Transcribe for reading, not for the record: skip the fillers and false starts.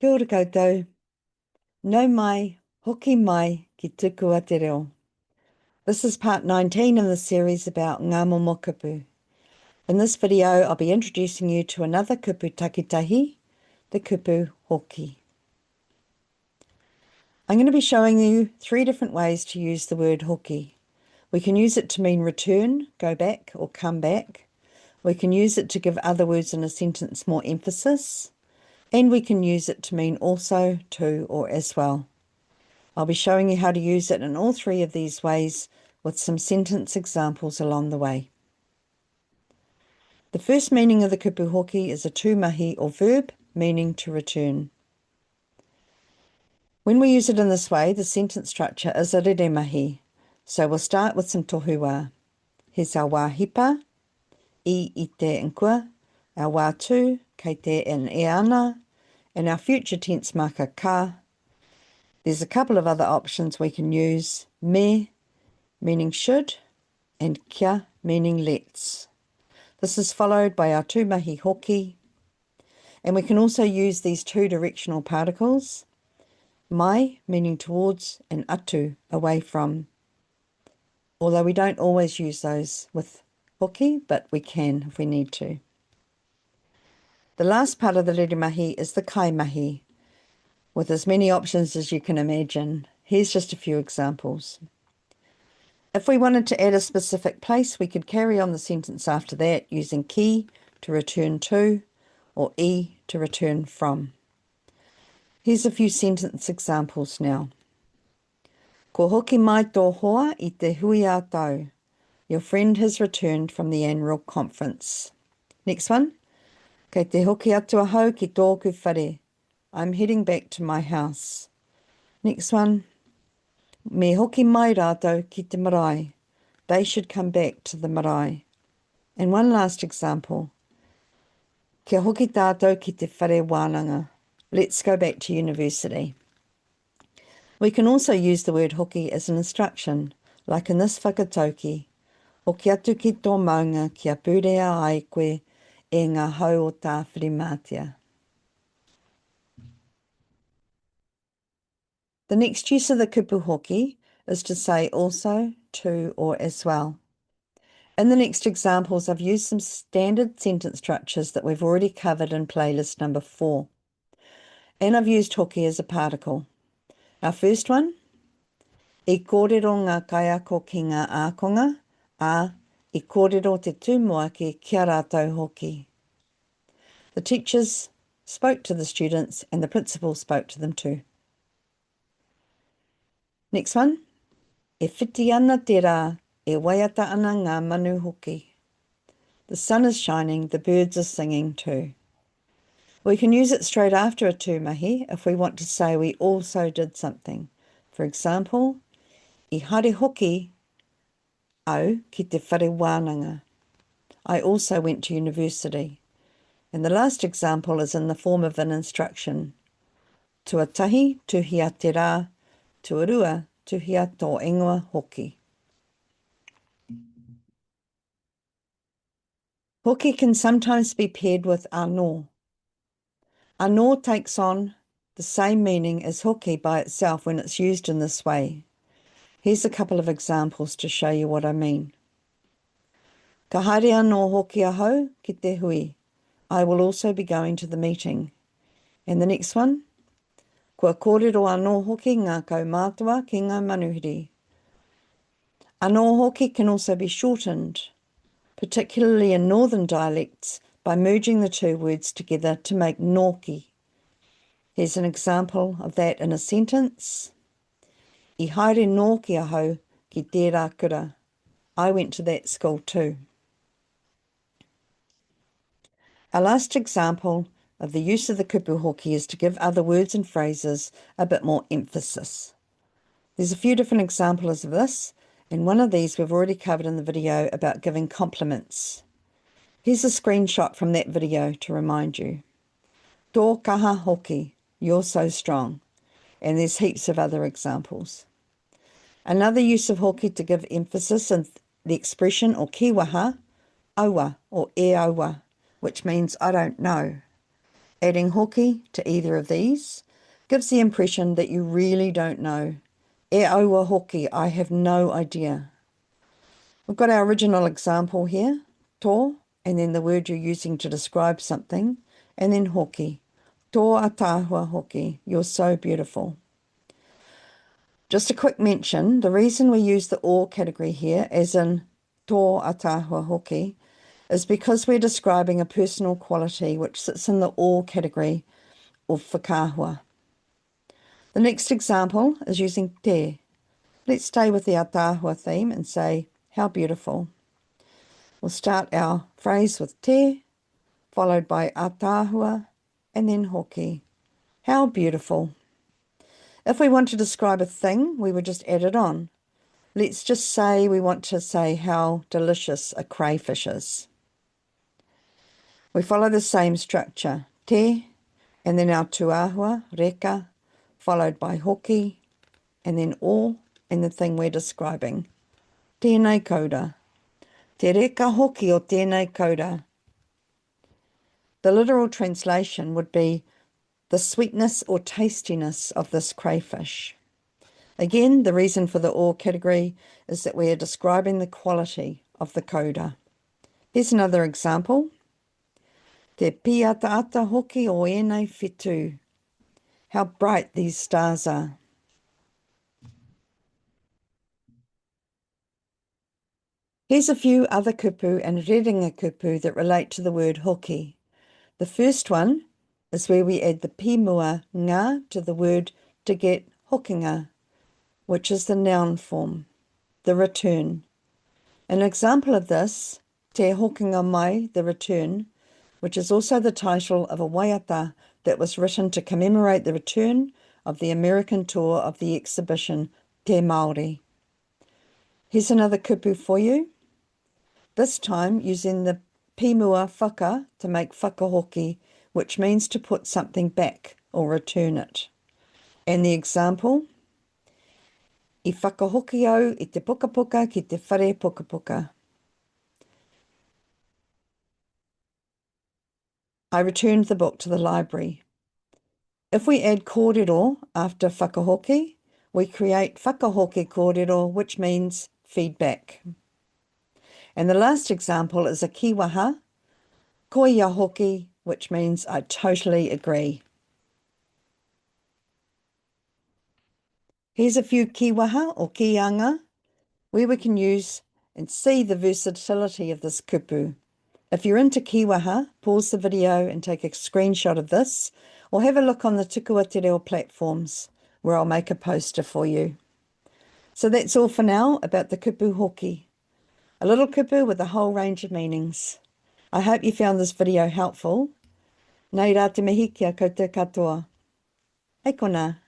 Kia ora koutou. Nau mai, hoki mai ki tuku a te reo. This is part 19 in the series about ngā momo kupu. In this video, I'll be introducing you to another kupu takitahi, the kupu hoki. I'm going to be showing you 3 different ways to use the word hoki. We can use it to mean return, go back, or come back. We can use it to give other words in a sentence more emphasis. And we can use it to mean also, to, or as well. I'll be showing you how to use it in all 3 of these ways with some sentence examples along the way. The first meaning of the kupu hoki is a tūmahi or verb meaning to return. When we use it in this way, the sentence structure is a rere mahi. So we'll start with some tohuwā. Here's our wā hipa, I te inkua, our wā tū, kei te in e ana, and our future tense marker ka. There's a couple of other options we can use. Me, meaning should, and kia, meaning let's. This is followed by our tūmahi hoki. And we can also use these 2 directional particles. Mai, meaning towards, and atu, away from. Although we don't always use those with hoki, but we can if we need to. The last part of the rere mahi is the kai mahi, with as many options as you can imagine. Here's just a few examples. If we wanted to add a specific place, we could carry on the sentence after that using ki to return to or I to return from. Here's a few sentence examples now. Ko hoki mai tō hoa I te hui a tau. Your friend has returned from the annual conference. Next one. Kei te hoki atu ahau ki tōku whare. I'm heading back to my house. Next one. Me hoki mai rātou ki te marae. They should come back to the marae. And one last example. Kia hoki tātou ki te whare wānanga. Let's go back to university. We can also use the word hoki as an instruction, like in this whakatauki. Hoki atu ki tō maunga kia pūrea ai koe e ngā hau o tā whirimātia. The next use of the kupu hoki is to say also, to, or as well. In the next examples, I've used some standard sentence structures that we've already covered in playlist number 4. And I've used hoki as a particle. Our first one, I kōrero ngā kaiako ki ngā ākonga, I kōrero te tūmoaki kia rātou hoki. The teachers spoke to the students and the principal spoke to them too. Next one, e whiti ana te rā, e waiata ana ngā manu hoki. The sun is shining, the birds are singing too. We can use it straight after a tūmahi if we want to say we also did something. For example, I haere hoki au ki te whare wānanga. I also went to university. And the last example is in the form of an instruction. Tuatahi tuhia te rā, tuarua tuhia tō ingoa hoki. Hoki can sometimes be paired with anō. Anō takes on the same meaning as hoki by itself when it's used in this way. Here's a couple of examples to show you what I mean. Ka haere anō hoki ahau ki te hui. I will also be going to the meeting. And the next one. Kua kōrero anō hoki ngā kaumātua ki ngā manuhiri. Anō hoki can also be shortened, particularly in northern dialects, by merging the 2 words together to make nōki. Here's an example of that in a sentence. I haere nōki ahau ki tērā kura. I went to that school too. Our last example of the use of the kupu hoki is to give other words and phrases a bit more emphasis. There's a few different examples of this, and one of these we've already covered in the video about giving compliments. Here's a screenshot from that video to remind you. Tō kaha hoki, you're so strong. And there's heaps of other examples. Another use of hoki to give emphasis is the expression or kīwaha, aua or e aua, which means I don't know. Adding hoki to either of these gives the impression that you really don't know. E aua hoki, I have no idea. We've got our original example here, tō, and then the word you're using to describe something, and then hoki. Tō atahua hoki, you're so beautiful. Just a quick mention, the reason we use the or category here, as in tō atahua hoki, is because we're describing a personal quality which sits in the or category of whakahua. The next example is using te. Let's stay with the atahua theme and say, how beautiful. We'll start our phrase with te, followed by atahua, and then hoki. How beautiful. If we want to describe a thing, we would just add it on. Let's just say we want to say how delicious a crayfish is. We follow the same structure, te, and then our tuahua, reka, followed by hoki, and then o, and the thing we're describing. Tēnei kauda. Te reka hoki o tēnei kauda. The literal translation would be the sweetness or tastiness of this crayfish. Again, the reason for the or category is that we are describing the quality of the kauda. Here's another example. Te piataata hoki o ēnei whetū. How bright these stars are. Here's a few other kupu and rerenga kupu that relate to the word hoki. The first one is where we add the pīmua ngā to the word to get hokinga, which is the noun form, the return. An example of this, te hokinga mai, the return, which is also the title of a waiata that was written to commemorate the return of the American tour of the exhibition Te Māori. Here's another kupu for you. This time using the pīmua whaka to make whakahoki, which means to put something back or return it. And the example, I whakahoki au I te pukapuka ki te whare pukapuka. I returned the book to the library. If we add kōrero after whakahoki, we create whakahoki kōrero, which means feedback. And the last example is a kīwaha, ko ia hoki, which means I totally agree. Here's a few kīwaha or kīanga where we can use and see the versatility of this kupu. If you're into kīwaha, pause the video and take a screenshot of this, or have a look on the Tukua Te Reo platforms where I'll make a poster for you. So that's all for now about the Kupu Hoki. A little kupu with a whole range of meanings. I hope you found this video helpful. Nei rā te mihi kia koutou katoa. Hei kona.